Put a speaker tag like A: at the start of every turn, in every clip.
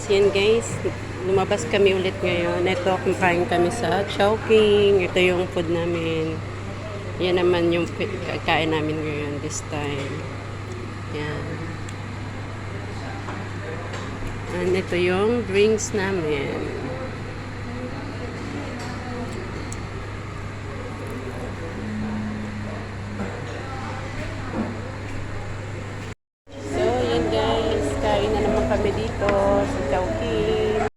A: Yan guys, lumabas kami ulit ngayon. Ito, kumakain kami sa Chowking. Ito yung food namin. Yan naman yung kain namin ngayon this time. Yan. And ito yung drinks namin. So, yan guys. Kain na naman kami dito sa Chowking.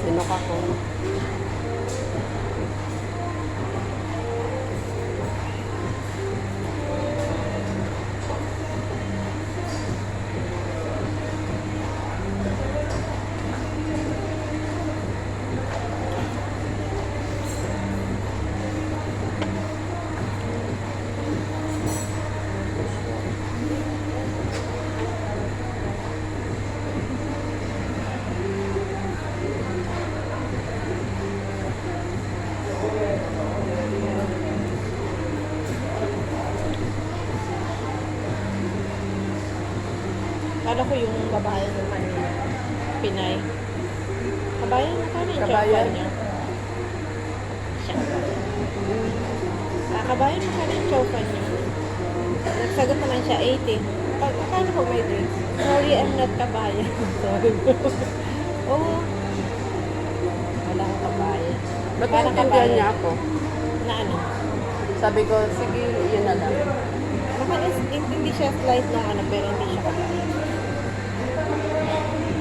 A: Sinok ako.
B: Kala ko yung kabayan ng Manila. Pinay. Kabayan na kami yung
A: Kabayan?
B: chopan niya. Siya. Kabayan na kami yung chopan niya. Nagsagot naman siya 80. Paano ko may drinks? Sorry, I'm not kabayan. Sorry. Oo. Wala akong kabayan.
A: Ba't
B: Parang
A: naintindihan niya ako?
B: Na ano?
A: Sabi ko, sige, yun na lang.
B: Hindi siya slight ng ano, pero hindi siya kabayan.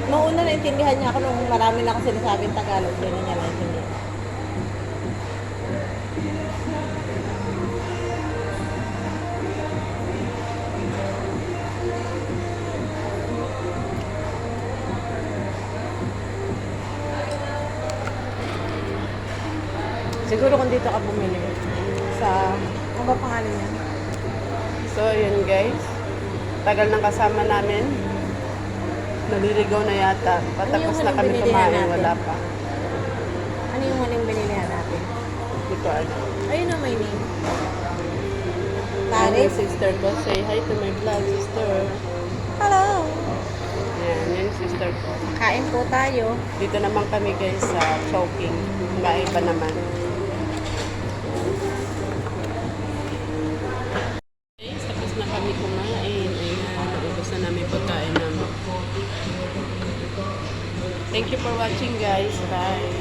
B: Noong una naintindihan niya ako nung marami na ako sinasabing Tagalog, hindi niya naintindihan.
A: Siguro kung dito ka bumili.
B: Sa, ano ba pangalan niya?
A: So, yun guys. Tagal ng kasama namin. Naliligaw na yata. Patapos na
B: huling
A: kami
B: binilihan
A: kumain.
B: natin?
A: Wala pa.
B: Ano yung huling binilihan natin?
A: Dito ano.
B: Ayun na may name.
A: Yan
B: Paris?
A: yung sister ko. Say hi to my vlog, sister.
B: Hello!
A: Yan, yan yung sister ko.
B: Kain po tayo.
A: Dito naman kami guys sa Chowking. Maiba naman. Okay, tapos na kami kumain. Ayan, naubos na namin pagkain namin. Thank you for watching guys. Bye.